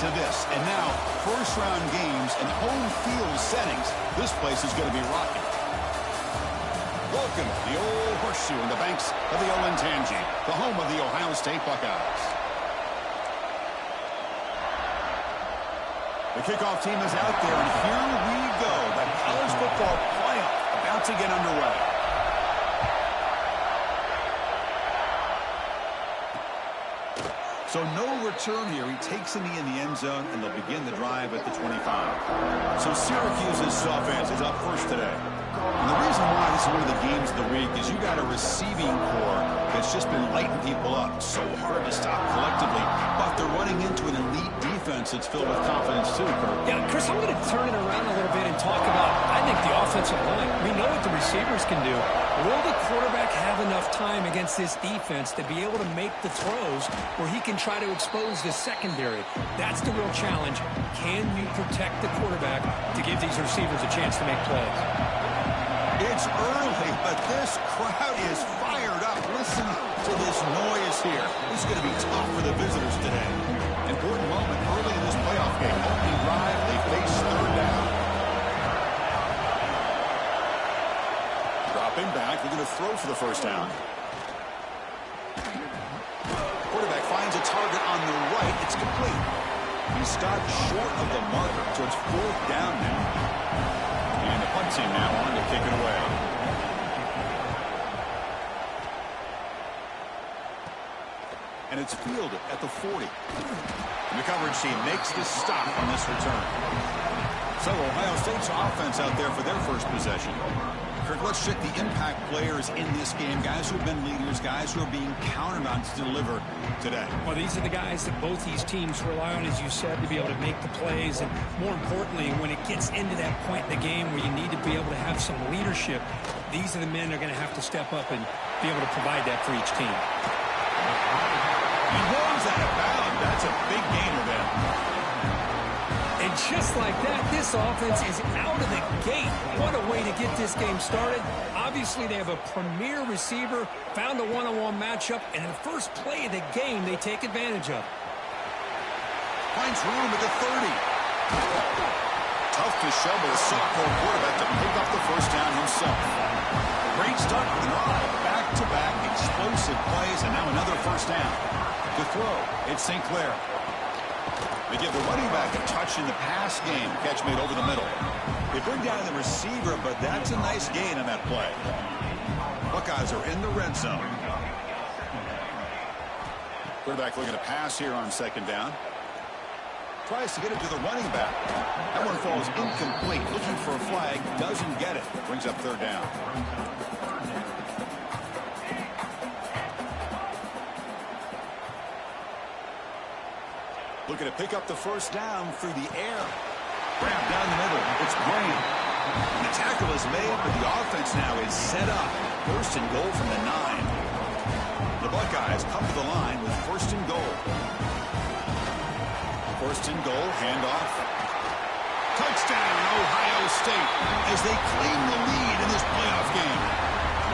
to this. And now, first-round games and home field settings. This place is going to be rocking. Welcome to the Old Horseshoe in the banks of the Olentangy, the home of the Ohio State Buckeyes. The kickoff team is out there, and here we go. The college football playoff about to get underway. So no return here. He takes a knee in the end zone, and they'll begin the drive at the 25. So Syracuse's offense is up first today. And the reason why this is one of the games of the week is you got a receiving core that's just been lighting people up. So hard to stop collectively, but they're running into an elite defense that's filled with confidence too, Kirk. Yeah, Chris, I'm going to turn it around a little bit and talk about, I think, the offensive line. We know what the receivers can do. Will the quarterback have enough time against this defense to be able to make the throws where he can try to expose the secondary? That's the real challenge. Can you protect the quarterback to give these receivers a chance to make plays? It's early, but this crowd is fired up. Listen to this noise here. This is going to be tough for the visitors today. Important moment early in this playoff game. Opening drive, they face third down. Dropping back, they're going to throw for the first down. Quarterback finds a target on the right. It's complete. He stopped short of the marker, so it's fourth down now. And the punt team now on to kick it away. And it's fielded at the 40. And the coverage team makes the stop on this return. So Ohio State's offense out there for their first possession. Kirk, let's check the impact players in this game. Guys who have been leaders, guys who are being counted on to deliver today. Well, these are the guys that both these teams rely on, as you said, to be able to make the plays. And more importantly, when it gets into that point in the game where you need to be able to have some leadership, these are the men that are going to have to step up and be able to provide that for each team. He rolls out of bounds. That's a big gainer then. And just like that, this offense is out of the gate. What a way to get this game started. Obviously, they have a premier receiver, found a one-on-one matchup, and in the first play of the game, they take advantage of. Finds room at the 30. Tough to shovel a sophomore quarterback to pick up the first down himself. Great start for the drive. Back-to-back explosive plays, and now another first down. To throw, it's St. Clair. They give the running back a touch in the pass game. Catch made over the middle. They bring down the receiver, but that's a nice gain on that play. Buckeyes are in the red zone. Quarterback looking to pass here on second down. Tries to get it to the running back. That one falls incomplete. Looking for a flag. Doesn't get it. Brings up third down. Looking to pick up the first down through the air. Grab down the middle. It's Graham. And the tackle is made, but the offense now is set up. First and goal from the 9. The Buckeyes come to the line with first and goal. First and goal, handoff. Touchdown, Ohio State, as they claim the lead in this playoff game.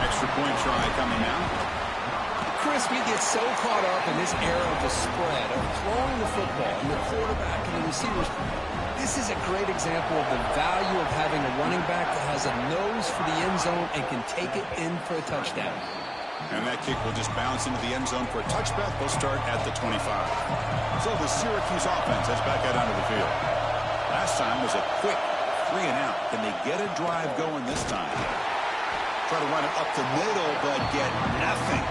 Extra point try coming now. Chris, we get so caught up in this era of the spread, of throwing the football, and the quarterback and the receivers. This is a great example of the value of having a running back that has a nose for the end zone and can take it in for a touchdown. And that kick will just bounce into the end zone for a touchback. They'll start at the 25. So the Syracuse offense heads back out onto the field. Last time was a quick 3-and-out. Can they get a drive going this time? Try to run it up the middle, but get nothing.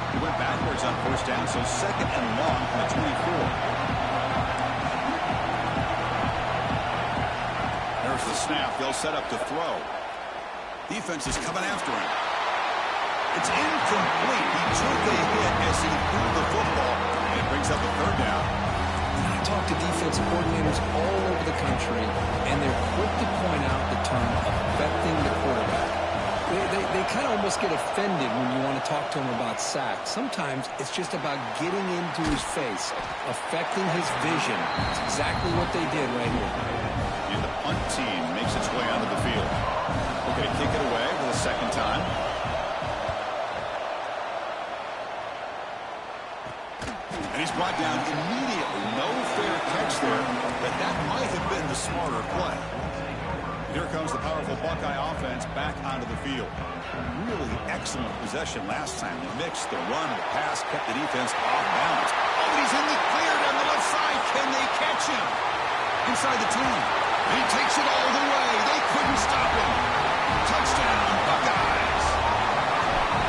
He went backwards on first down, so second and long from the 24. There's the snap. They'll set up to throw. Defense is coming after him. It's incomplete. He took a hit as he threw the football, and it brings up a third down. I talk to defensive coordinators all over the country, and they're quick to point out the term affecting the quarterback. They kind of almost get offended when you want to talk to them about sacks. Sometimes it's just about getting into his face, affecting his vision. It's exactly what they did right here. And the punt team makes its way onto the field. Looking to kick it away for the second time. And he's brought down immediately. No fair the smarter play. Here comes the powerful Buckeye offense back onto the field. Really excellent possession last time. They mixed the run, the pass, kept the defense off balance. Oh, he's in the clear down the left side. Can they catch him? Inside the 10. He takes it all the way. They couldn't stop him. Touchdown, Buckeyes.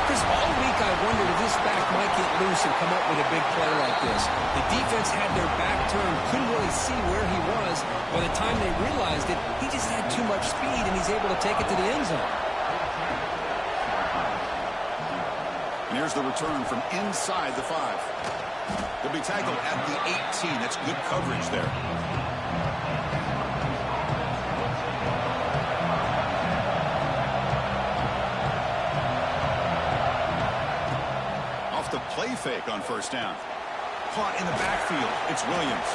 Chris, all week I wondered if this back might get loose and come up with a big play like this. The defense had their back turned, couldn't really see where he was. By the time they realized it, he just had too much speed, and he's able to take it to the end zone. And here's the return from inside the 5. He'll be tackled at the 18. That's good coverage there. Off the play fake on first down. Caught in the backfield. It's Williams.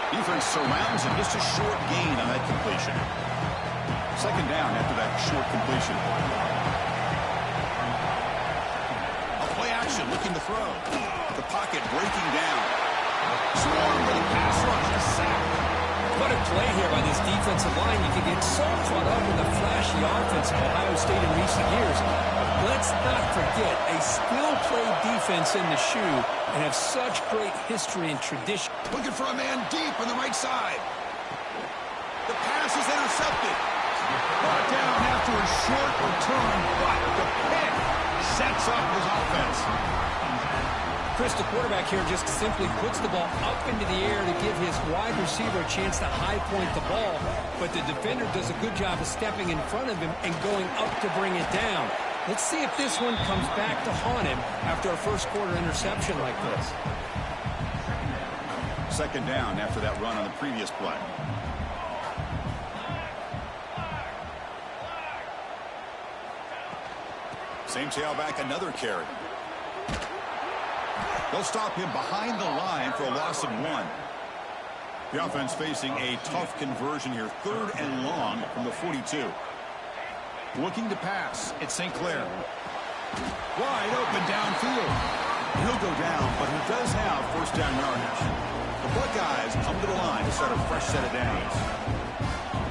Defense surrounds him. Just a short gain on that completion. Second down after that short completion. A play action looking to throw. The pocket breaking down. Swarm with a pass rush. A sack. What a play here by this defensive line. You can get so caught up in the flashy offense of Ohio State in recent years. Let's not forget a skill-played defense in the shoe and have such great history and tradition. Looking for a man deep on the right side. The pass is intercepted. Brought down after a short return, but the pick sets up his offense. Chris, the quarterback here just simply puts the ball up into the air to give his wide receiver a chance to high point the ball, but the defender does a good job of stepping in front of him and going up to bring it down. Let's see if this one comes back to haunt him after a first-quarter interception like this. Second down after that run on the previous play. Same tailback, another carry. They'll stop him behind the line for a loss of 1. The offense facing a tough conversion here. 3rd and long from the 42. Looking to pass. It's St. Clair. Wide open downfield. He'll go down, but he does have first down yardage. The Buckeyes come to the line to start a fresh set of downs.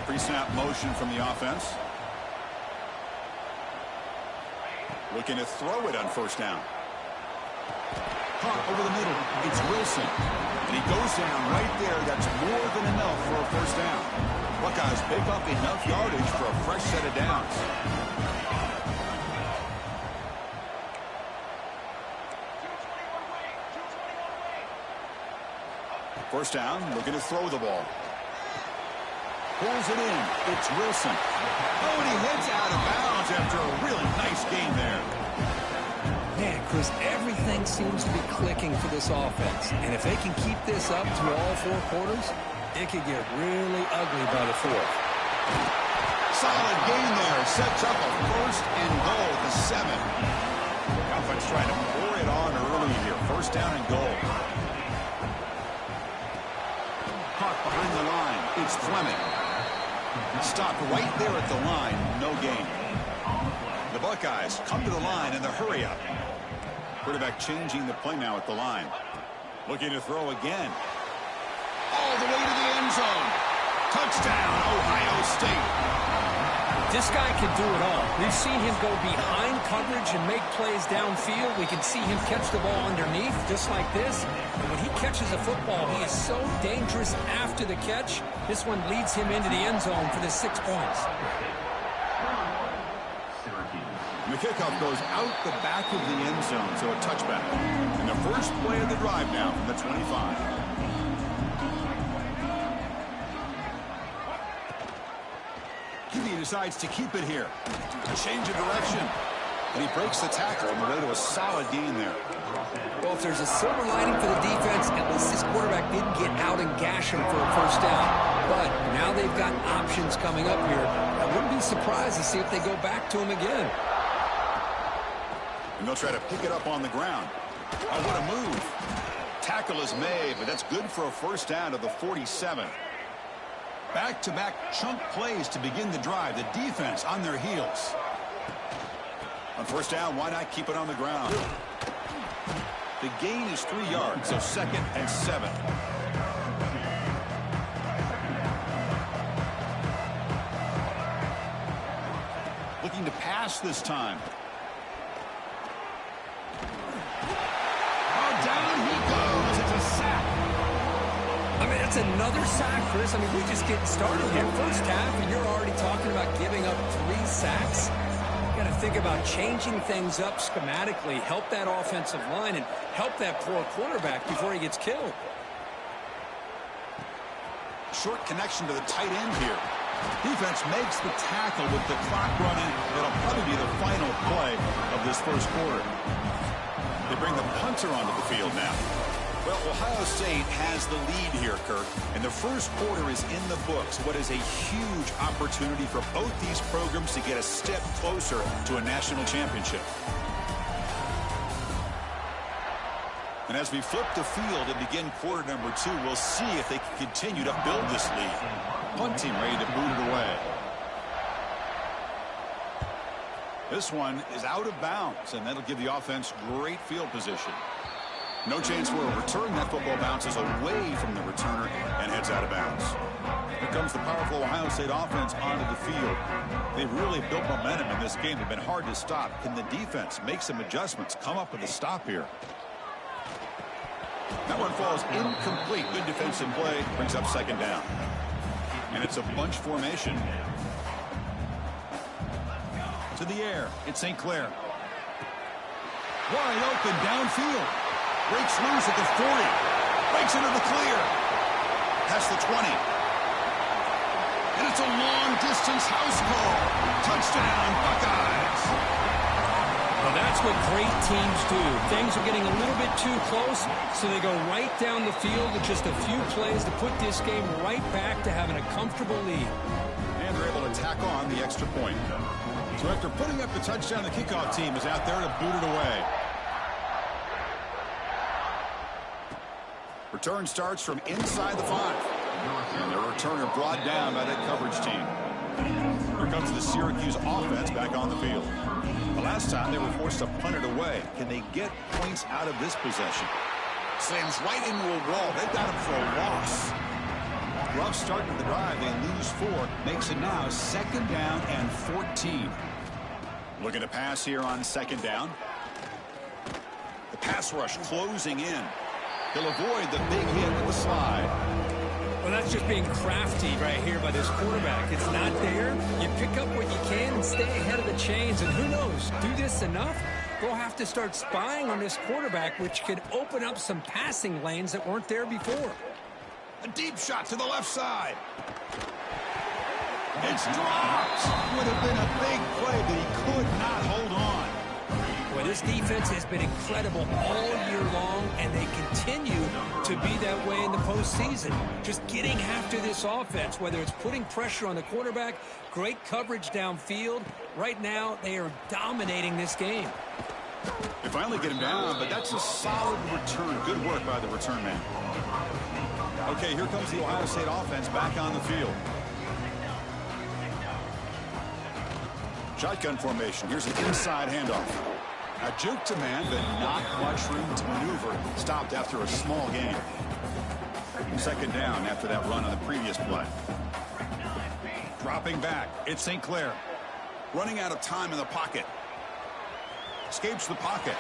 Pre-snap motion from the offense. Looking to throw it on first down. Caught over the middle. It's Wilson. And he goes down right there. That's more than enough for a first down. Buckeyes pick up enough yardage for a fresh set of downs. First down, looking to throw the ball. Pulls it in. It's Wilson. Oh, and he heads out of bounds after a really nice game there. Man, Chris, everything seems to be clicking for this offense. And if they can keep this up through all 4 quarters, it could get really ugly by the 4th. Solid gain there. Sets up a first and goal at the 7. The offense trying to pour it on early here. First down and goal. Caught behind the line. It's Fleming. Stopped right there at the line. No gain. The Buckeyes come to the line in the hurry-up. Quarterback changing the play now at the line. Looking to throw again. All the way to the end zone. Touchdown, Ohio State. This guy can do it all. We've seen him go behind coverage and make plays downfield. We can see him catch the ball underneath, just like this. And when he catches a football, he is so dangerous after the catch. This one leads him into the end zone for the 6 points. The kickoff goes out the back of the end zone, so a touchback. And the first play of the drive now from the 25. He decides to keep it here. A change of direction. And he breaks the tackle on the way to a solid gain there. Well, if there's a silver lining for the defense, at least this quarterback didn't get out and gash him for a first down. But now they've got options coming up here. I wouldn't be surprised to see if they go back to him again. And they'll try to pick it up on the ground. Oh, what a move. Tackle is made, but that's good for a first down to the 47. Back-to-back chunk plays to begin the drive. The defense on their heels. On first down, why not keep it on the ground? The gain is 3 yards, so 2nd and 7. pass this time. Oh, down he goes. It's a sack. I mean, that's another sack, Chris. I mean, we're just getting started here. First half, and you're already talking about giving up 3 sacks. You got to think about changing things up schematically, help that offensive line, and help that poor quarterback before he gets killed. Short connection to the tight end here. Defense makes the tackle with the clock running. It'll probably be the final play of this first quarter. They bring the punter onto the field now. Well, Ohio State has the lead here, Kirk, and the first quarter is in the books. What is a huge opportunity for both these programs to get a step closer to a national championship. And as we flip the field and begin quarter number 2, we'll see if they can continue to build this lead. Punt team ready to boot it away. This one is out of bounds, and that'll give the offense great field position. No chance for a return. That football bounces away from the returner and heads out of bounds. Here comes the powerful Ohio State offense onto the field. They've really built momentum in this game. They've been hard to stop. Can the defense make some adjustments, come up with a stop here? That one falls incomplete. Good defensive play. Brings up second down. And it's a bunch formation. To the air. It's St. Clair. Wide open downfield. Breaks loose at the 40. Breaks into the clear. Past the 20. And it's a long-distance house call. Touchdown, Buckeyes. Well, that's what great teams do. Things are getting a little bit too close, so they go right down the field with just a few plays to put this game right back to having a comfortable lead. And they're able to tack on the extra point. So after putting up the touchdown, the kickoff team is out there to boot it away. Return starts from inside the 5. And the returner brought down by that coverage team. Here comes the Syracuse offense back on the field. The last time they were forced to punt it away. Can they get points out of this possession? Slams right into a wall. They've got him for a loss. Rough start to the drive. They lose 4. Makes it now second down and 14. Looking to pass here on second down. The pass rush closing in. He'll avoid the big hit with the slide. Well, that's just being crafty right here by this quarterback. It's not there. You pick up what you can and stay ahead of the chains. And who knows, do this enough, they'll have to start spying on this quarterback, which could open up some passing lanes that weren't there before. A deep shot to the left side. It's dropped. Would have been a big play, but he could not hold on. Well, this defense has been incredible all year long, and they continue to be that way in the postseason. Just getting after this offense, whether it's putting pressure on the quarterback, great coverage downfield. Right now, they are dominating this game. They finally get him down, but that's a solid return. Good work by the return man. Okay, here comes the Ohio State offense back on the field. Shotgun formation. Here's an inside handoff. A juke to man, but not much room to maneuver. Stopped after a small gain. Second down after that run on the previous play. Dropping back. It's St. Clair. Running out of time in the pocket. Escapes the pocket.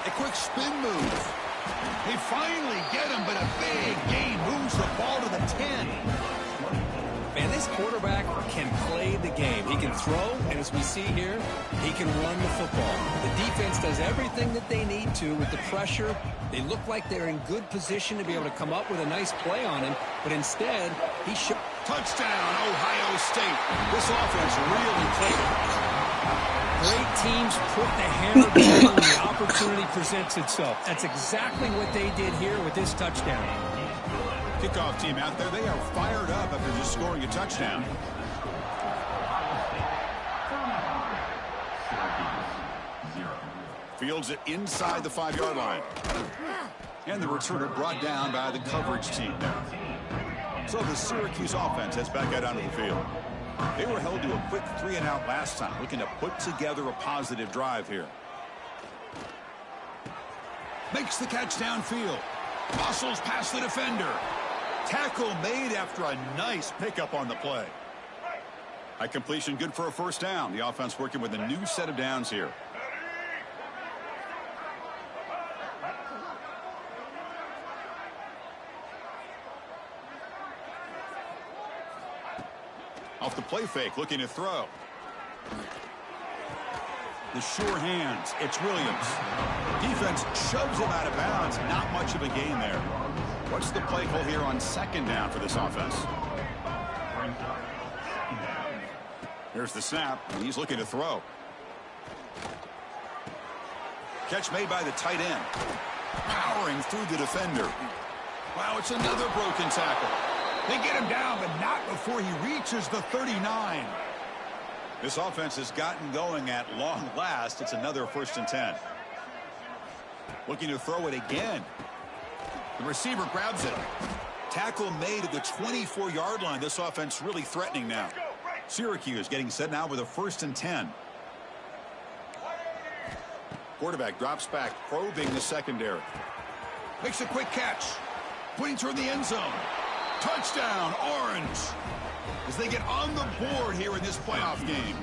A quick spin move. They finally get him, but a big gain moves the ball to the 10. Man, this quarterback can play the game. He can throw, and as we see here, he can run the football. The defense does everything that they need to with the pressure. They look like they're in good position to be able to come up with a nice play on him, but instead, he should... Touchdown, Ohio State. This offense really played. Great teams put the hammer down when the opportunity presents itself. That's exactly what they did here with this touchdown. Kickoff team out there, they are fired up after just scoring a touchdown. Fields it inside the 5-yard line. And the returner brought down by the coverage team there. So the Syracuse offense heads back out onto the field. They were held to a quick 3-and-out last time, looking to put together a positive drive here. Makes the catch downfield. Muscles past the defender. Tackle made after a nice pickup on the play. A completion good for a first down. The offense working with a new set of downs here. Off the play fake, looking to throw. The sure hands. It's Williams. Defense shoves him out of bounds. Not much of a gain there. What's the play call here on second down for this offense? Here's the snap, and he's looking to throw. Catch made by the tight end. Powering through the defender. Wow, it's another broken tackle. They get him down, but not before he reaches the 39. This offense has gotten going at long last. It's another 1st and 10. Looking to throw it again. The receiver grabs it. Tackle made at the 24-yard line. This offense really threatening now. Syracuse getting set now with a 1st and 10. Quarterback drops back, probing the secondary. Makes a quick catch. Putting toward the end zone. Touchdown, Orange. As they get on the board here in this playoff game.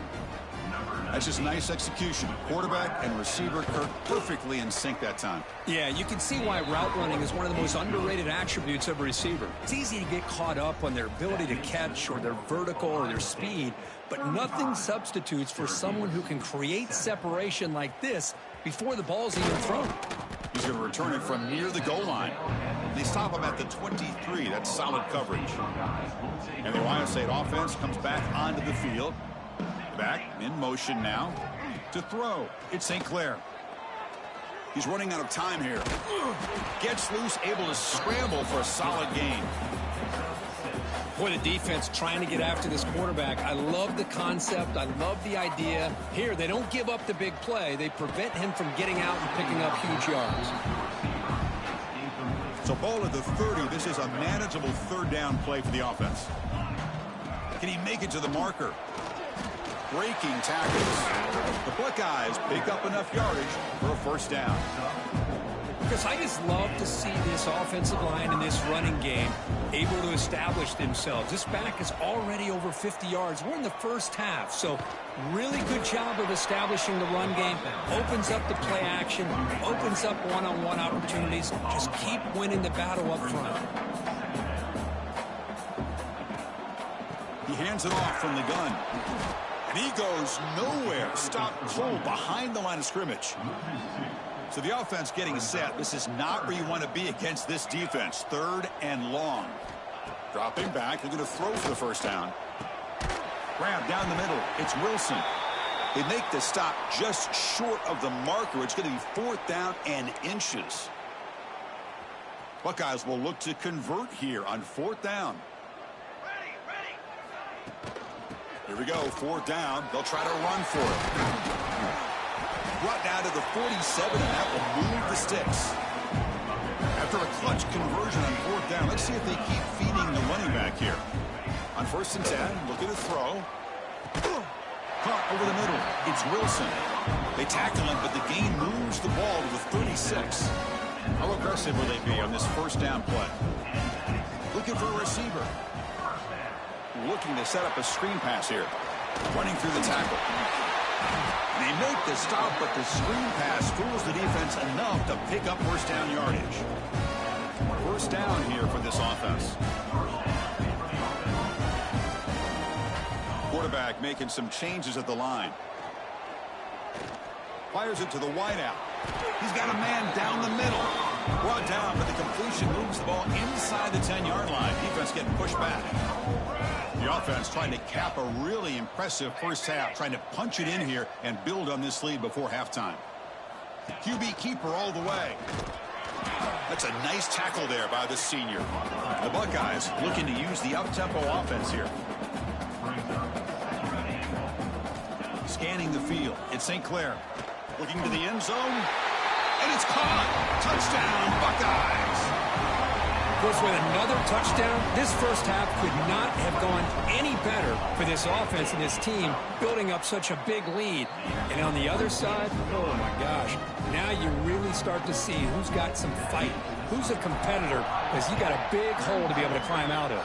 That's just nice execution. Quarterback and receiver Kirk perfectly in sync that time. Yeah, you can see why route running is one of the most underrated attributes of a receiver. It's easy to get caught up on their ability to catch or their vertical or their speed, but nothing substitutes for someone who can create separation like this before the ball's even thrown. He's going to return it from near the goal line. They stop him at the 23. That's solid coverage. And the Ohio State offense comes back onto the field. Back in motion now to throw. It's St. Clair. He's running out of time here. Gets loose, able to scramble for a solid gain. Boy, the defense trying to get after this quarterback. I love the concept. I love the idea. Here, they don't give up the big play. They prevent him from getting out and picking up huge yards. So ball at the 30. This is a manageable 3rd down play for the offense. Can he make it to the marker? Breaking tackles. The Buckeyes pick up enough yardage for a 1st down. Because I just love to see this offensive line and this running game able to establish themselves. This back is already over 50 yards. We're in the first half, so really good job of establishing the run game. Opens up the play action, opens up one-on-one opportunities. Just keep winning the battle up front. He hands it off from the gun. And he goes nowhere. Stopped cold behind the line of scrimmage. So the offense getting set. This is not where you want to be against this defense. 3rd and long. Dropping back. They're going to throw for the 1st down. Grab down the middle. It's Wilson. They make the stop just short of the marker. It's going to be 4th down and inches. Buckeyes will look to convert here on 4th down. Here we go, 4th down. They'll try to run for it. Brought down to the 47, and that will move the sticks. After a clutch conversion on 4th down, let's see if they keep feeding the running back here. On 1st and 10, looking to throw. Caught over the middle. It's Wilson. They tackle him, but the gain moves the ball to the 36. How aggressive will they be on this 1st down play? Looking for a receiver. Looking to set up a screen pass here. Running through the tackle. They make the stop, but the screen pass fools the defense enough to pick up 1st down yardage. 1st down here for this offense. Quarterback making some changes at the line. Fires it to the wideout. He's got a man down the middle. Brought down, but the completion moves the ball inside the 10-yard line. Defense getting pushed back. The offense trying to cap a really impressive 1st half, trying to punch it in here and build on this lead before halftime. QB keeper all the way. That's a nice tackle there by the senior. The Buckeyes looking to use the up-tempo offense here. Scanning the field. It's St. Clair. Looking to the end zone. And it's caught. Touchdown, Buckeyes. Of course, with another touchdown, this 1st half could not have gone any better for this offense and this team, building up such a big lead. And on the other side, oh my gosh, now you really start to see who's got some fight, who's a competitor, because you got a big hole to be able to climb out of.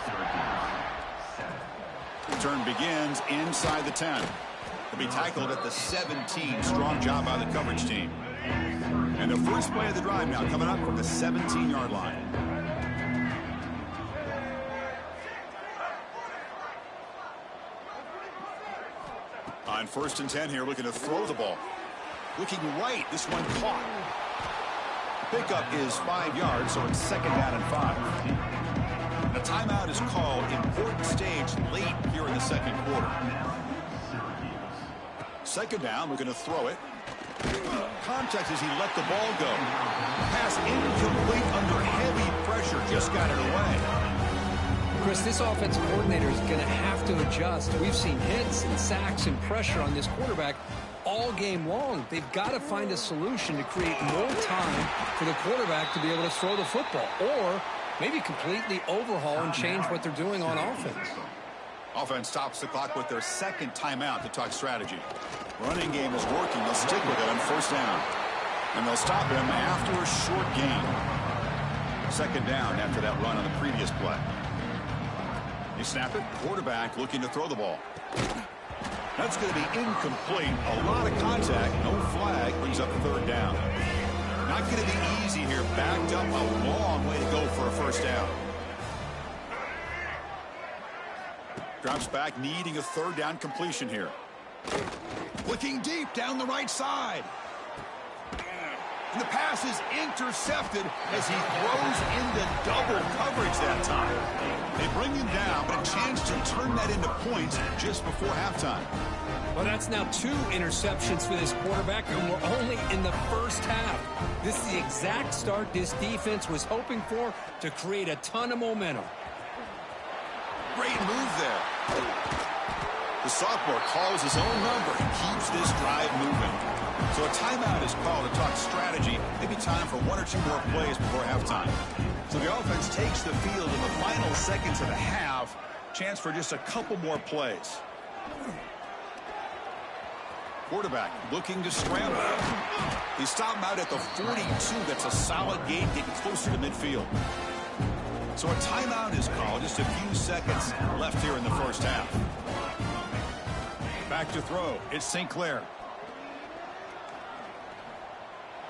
Return begins inside the 10. He'll be tackled at the 17. Strong job by the coverage team. And the first play of the drive now coming up from the 17-yard line. On 1st and 10 here, looking to throw the ball. Looking right, this one caught. Pickup is 5 yards, so it's 2nd down and 5. A timeout is called. Important stage late here in the 2nd quarter. 2nd down, we're going to throw it. Contact as he let the ball go. Pass incomplete under heavy pressure. Just got it away. Chris, this offensive coordinator is going to have to adjust. We've seen hits and sacks and pressure on this quarterback all game long. They've got to find a solution to create more time for the quarterback to be able to throw the football, or maybe completely overhaul and change what they're doing on offense. Offense stops the clock with their 2nd timeout to talk strategy. Running game is working. They'll stick with it on 1st down. And they'll stop him after a short gain. 2nd down after that run on the previous play. They snap it. Quarterback looking to throw the ball. That's going to be incomplete. A lot of contact. No flag. Brings up 3rd down. Not going to be easy here. Backed up a long way to go for a 1st down. Drops back, needing a 3rd down completion here. Looking deep down the right side. And the pass is intercepted as he throws into double coverage that time. They bring him down, but a chance to turn that into points just before halftime. Well, that's now 2 interceptions for this quarterback, and we're only in the 1st half. This is the exact start this defense was hoping for to create a ton of momentum. Great move there. The sophomore calls his own number and keeps this drive moving. So a timeout is called to talk strategy. Maybe time for 1 or 2 more plays before halftime. So the offense takes the field in the final seconds of the half. Chance for just a couple more plays. Quarterback looking to scramble. He stopped out at the 42. That's a solid gain, getting closer to midfield. So a timeout is called. Just a few seconds left here in the 1st half. Back to throw. It's St. Clair.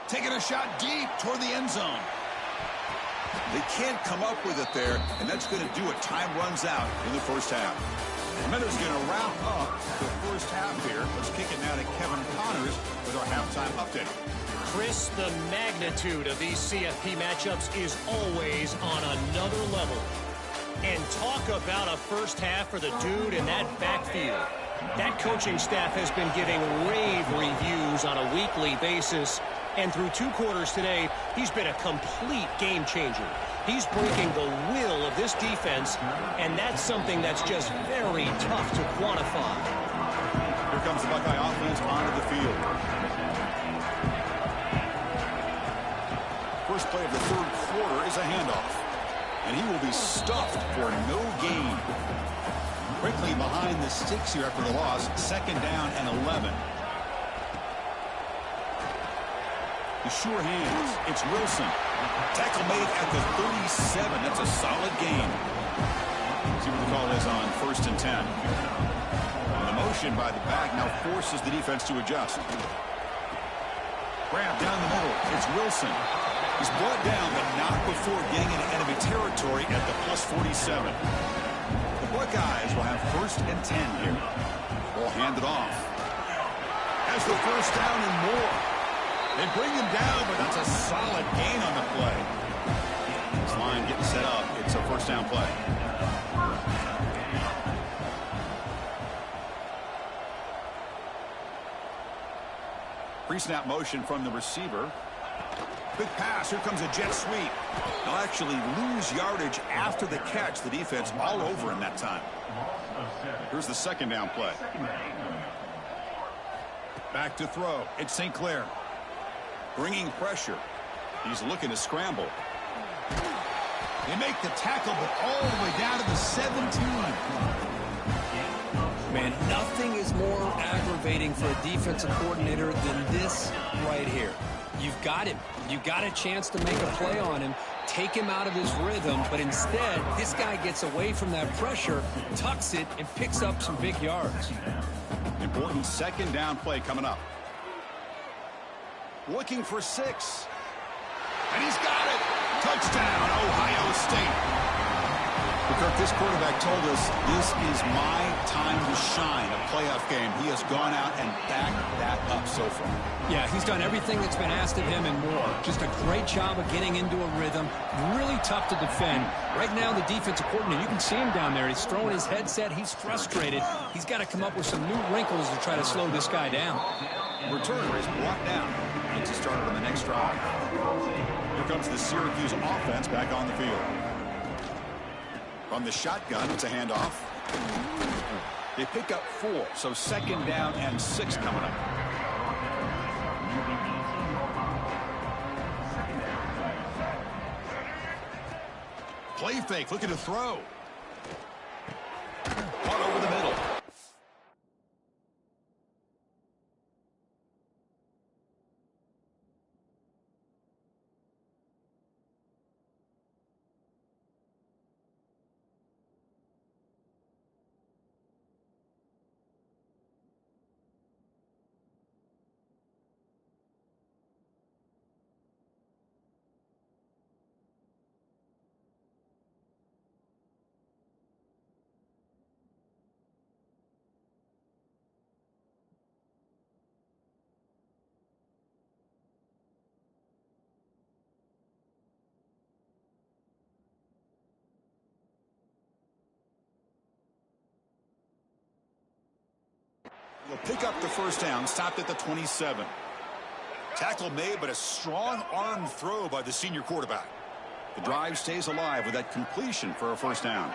Taking a shot deep toward the end zone. They can't come up with it there, and that's going to do it. Time runs out in the 1st half. Mendo's going to wrap up the 1st half here. Let's kick it now to Kevin Connors with our halftime update. Chris, the magnitude of these CFP matchups is always on another level. And talk about a 1st half for the dude in that backfield. That coaching staff has been giving rave reviews on a weekly basis. And through 2 quarters today, he's been a complete game changer. He's breaking the will of this defense, and that's something that's just very tough to quantify. Here comes the Buckeye offense onto the field. First play of the 3rd quarter is a handoff. And he will be stuffed for no gain. Quickly behind the sticks here after the loss. 2nd down and 11. The sure hands. It's Wilson. Tackle made at the 37. That's a solid gain. See what the call is on 1st and 10. And the motion by the back now forces the defense to adjust. Grab down the middle. It's Wilson. He's brought down, but not before getting into enemy territory at the +47. The Buckeyes will have 1st and 10 here. Ball handed off. Has the 1st down and more. They bring him down, but that's a solid gain on the play. This line getting set up. It's a 1st down play. Pre-snap motion from the receiver. Quick pass. Here comes a jet sweep. They'll actually lose yardage after the catch. The defense all over him that time. Here's the 2nd down play. Back to throw. It's St. Clair. Bringing pressure. He's looking to scramble. They make the tackle, but all the way down to the 17. Man, nothing is more aggravating for a defensive coordinator than this right here. You've got him. You got a chance to make a play on him, take him out of his rhythm, but instead, this guy gets away from that pressure, tucks it, and picks up some big yards. Important second down play coming up. Looking for 6. And he's got it. Touchdown, Ohio State. Kirk, this quarterback told us this is my time to shine, a playoff game. He has gone out and backed that up so far. Yeah, he's done everything that's been asked of him and more. Just a great job of getting into a rhythm. Really tough to defend. Right now, the defensive coordinator, you can see him down there. He's throwing his headset. He's frustrated. He's got to come up with some new wrinkles to try to slow this guy down. Returner is brought down. Gets started on the next drive. Here comes the Syracuse offense back on the field. From the shotgun, it's a handoff. They pick up 4, so second down and 6 coming up. Play fake, looking to throw. Caught over the middle. He'll pick up the first down, stopped at the 27. Tackle made, but a strong arm throw by the senior quarterback. The drive stays alive with that completion for a first down.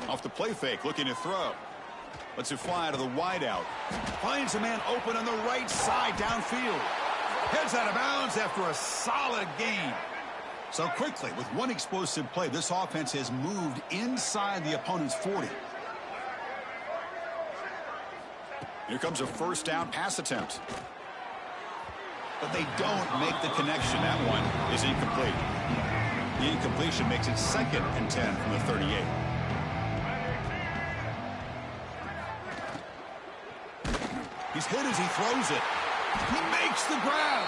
Off the play fake, looking to throw. Lets it fly to the wideout. Finds a man open on the right side downfield. Heads out of bounds after a solid gain. So quickly, with one explosive play, this offense has moved inside the opponent's 40. Here comes a first down pass attempt. But they don't make the connection. That one is incomplete. The incompletion makes it 2nd and 10 from the 38. He's hit as he throws it. He makes the grab.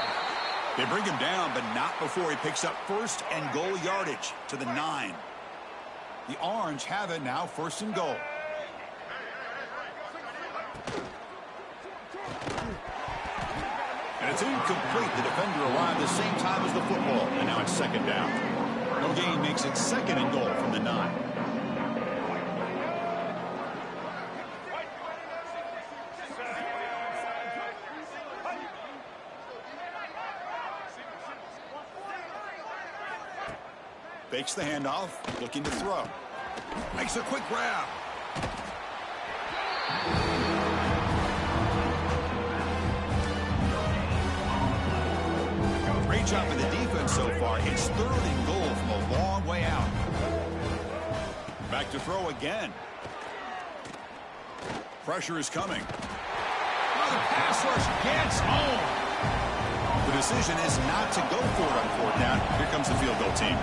They bring him down, but not before he picks up 1st and goal yardage to the 9. The Orange have it now, 1st and goal. And it's incomplete. The defender arrived the same time as the football, and now it's 2nd down. No gain makes it 2nd and goal from the 9. Fakes the handoff, looking to throw. Makes a quick grab. Great job by the defense so far. It's 3rd and goal from a long way out. Back to throw again. Pressure is coming. Oh, the pass rush gets home. The decision is not to go for it on 4th down. Here comes the field goal team.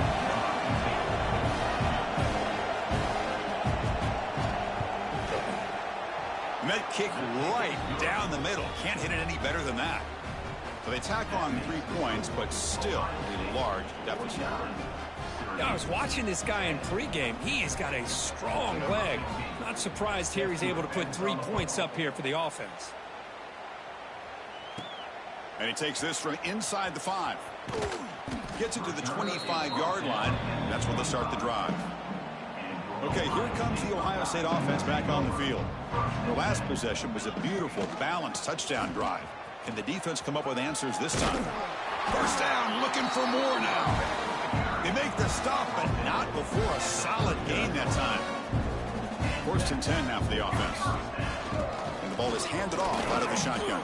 Met kick right down the middle. Can't hit it any better than that. So they tack on 3 points, but still a large deficit. Yeah, I was watching this guy in pregame. He has got a strong leg. Not surprised here he's able to put 3 points up here for the offense. And he takes this from inside the 5. Gets it to the 25-yard line. That's where they'll start the drive. Okay, here comes the Ohio State offense back on the field. The last possession was a beautiful, balanced touchdown drive. Can the defense come up with answers this time? First down, looking for more now. They make the stop, but not before a solid gain that time. 1st and 10 now for the offense. And the ball is handed off out of the shotgun.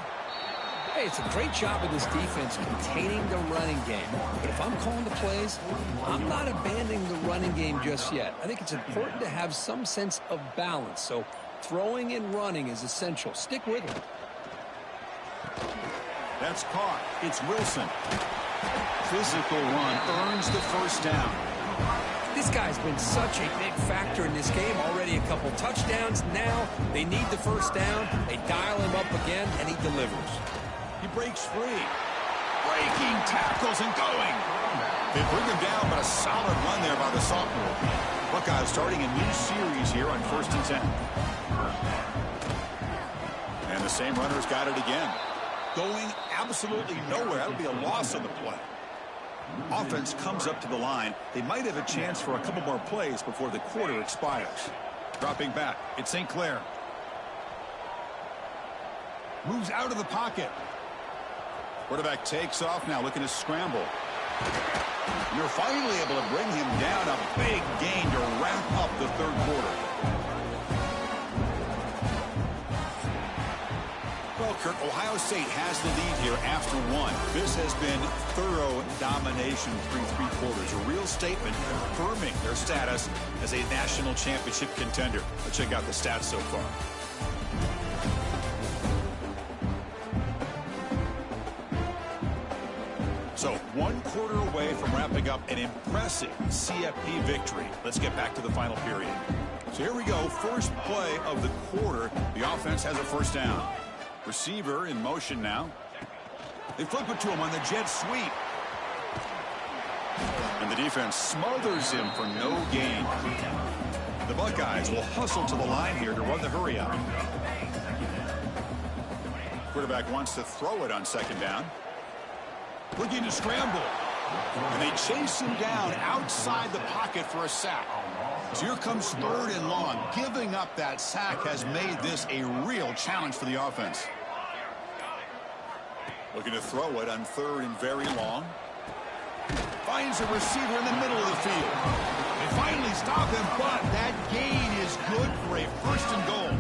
Hey, it's a great job of this defense containing the running game. But if I'm calling the plays, I'm not abandoning the running game just yet. I think it's important to have some sense of balance. So throwing and running is essential. Stick with it. That's caught. It's Wilson. Physical run earns the first down. This guy's been such a big factor in this game. Already a couple touchdowns. Now they need the first down. They dial him up again, and he delivers. He breaks free. Breaking tackles and going. They bring him down, but a solid run there by the sophomore. Buckeyes starting a new series here on 1st and 10. And the same runner's got it again. Going absolutely nowhere. That'll be a loss on the play. Offense comes up to the line. They might have a chance for a couple more plays before the quarter expires. Dropping back, it's St. Clair. Moves out of the pocket. Quarterback takes off now, looking to scramble. And they're finally able to bring him down. A big gain to wrap up the third quarter. Well, Kirk, Ohio State has the lead here after one. This has been thorough domination through 3 quarters. A real statement confirming their status as a national championship contender. Let's check out the stats so far. So 1 quarter away from wrapping up an impressive CFP victory. Let's get back to the final period. So here we go. First play of the quarter. The offense has a first down. Receiver in motion now. They flip it to him on the jet sweep. And the defense smothers him for no gain. The Buckeyes will hustle to the line here to run the hurry out. Quarterback wants to throw it on 2nd down. Looking to scramble. And they chase him down outside the pocket for a sack. So here comes 3rd and long. Giving up that sack has made this a real challenge for the offense. Looking to throw it on 3rd and very long. Finds a receiver in the middle of the field. They finally stop him, but that gain is good for a 1st and goal.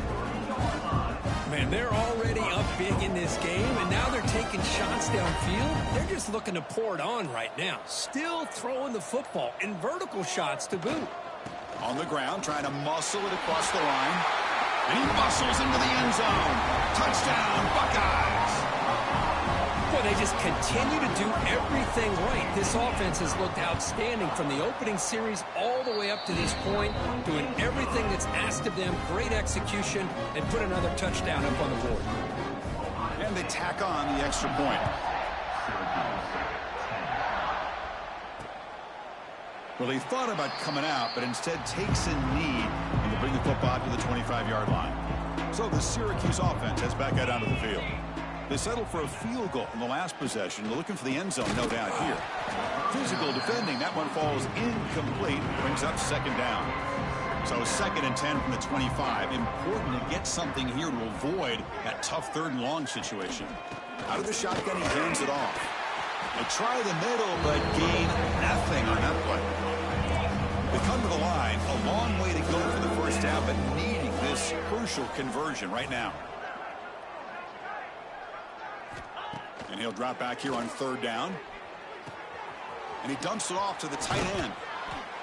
Man, they're already up big in this game, and now they're taking shots downfield. They're just looking to pour it on right now. Still throwing the football, and vertical shots to boot. On the ground, trying to muscle it across the line. And he muscles into the end zone. Touchdown, Buckeyes! Boy, they just continue to do everything right. This offense has looked outstanding from the opening series all the way up to this point, doing everything that's asked of them, great execution, and put another touchdown up on the board. And they tack on the extra point. Well, he thought about coming out, but instead takes a knee and to bring the football to the 25-yard line. So the Syracuse offense heads back out onto the field. They settled for a field goal in the last possession. They're looking for the end zone, no doubt here. Physical defending. That one falls incomplete. Brings up 2nd down. So 2nd and 10 from the 25. Important to get something here to avoid that tough 3rd and long situation. Out of the shotgun, he hands it off. They try the middle, but gain nothing on that play. They come to the line. A long way to go for the first down, but needing this crucial conversion right now. And he'll drop back here on 3rd down. And he dumps it off to the tight end.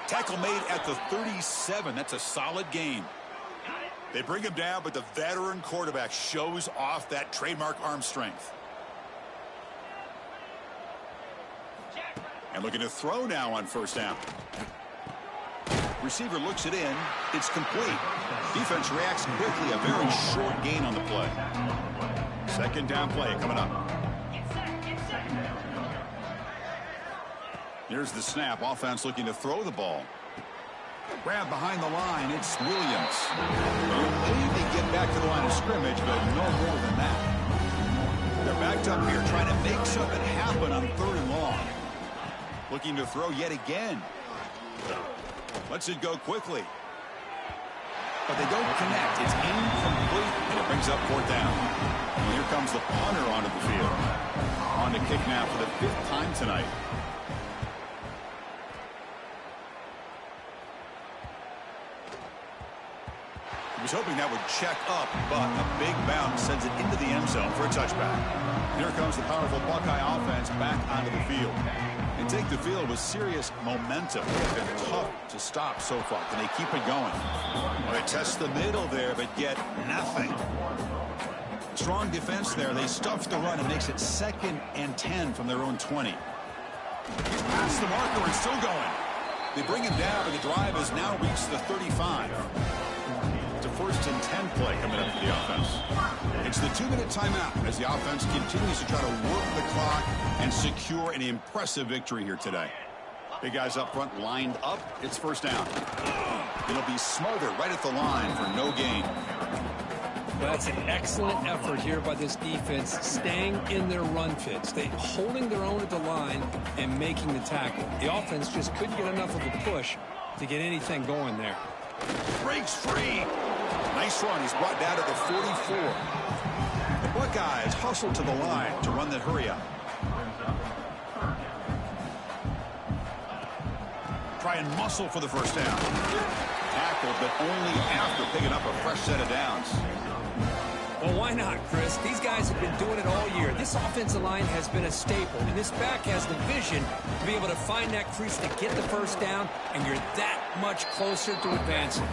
Tackle made at the 37. That's a solid gain. They bring him down, but the veteran quarterback shows off that trademark arm strength. And looking to throw now on 1st down. Receiver looks it in. It's complete. Defense reacts quickly. A very short gain on the play. 2nd down play coming up. Here's the snap. Offense looking to throw the ball. Grab behind the line. It's Williams. Maybe get back to the line of scrimmage, but no more than that. They're backed up here trying to make something happen on 3rd and long. Looking to throw yet again. Lets it go quickly. But they don't connect. It's incomplete, and it brings up 4th down. And here comes the punter onto the field. On to kick now for the 5th time tonight. He was hoping that would check up, but a big bounce sends it into the end zone for a touchback. Here comes the powerful Buckeye offense back onto the field. They take the field with serious momentum. It's been tough to stop so far. Can they keep it going? Well, they test the middle there, but get nothing. Strong defense there. They stuff the run and makes it 2nd and 10 from their own 20. He's past the marker and still going. They bring him down, and the drive has now reached the 35. It's a 1st and 10 play coming up for the offense. It's the 2-minute timeout as the offense continues to try to work the clock and secure an impressive victory here today. Big guys up front lined up. It's 1st down. It'll be Smothered right at the line for no gain. Well, that's an excellent effort here by this defense, staying in their run fits. They holding their own at the line and making the tackle. The offense just couldn't get enough of a push to get anything going there. Breaks free. Nice run. He's brought down to the 44. The Buckeyes hustle to the line to run that hurry up. Try and muscle for the 1st down. Tackled, but only after picking up a fresh set of downs. Well, why not, Chris? These guys have been doing it all year. This offensive line has been a staple, and this back has the vision to be able to find that crease to get the 1st down, and you're that much closer to advancing.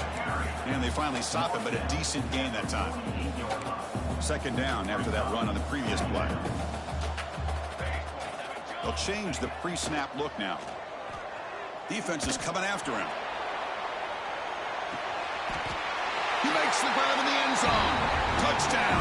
And they finally stop him, but a decent gain that time. 2nd down after that run on the previous play. They'll change the pre-snap look now. Defense is coming after him. He makes the grab in the end zone. Touchdown.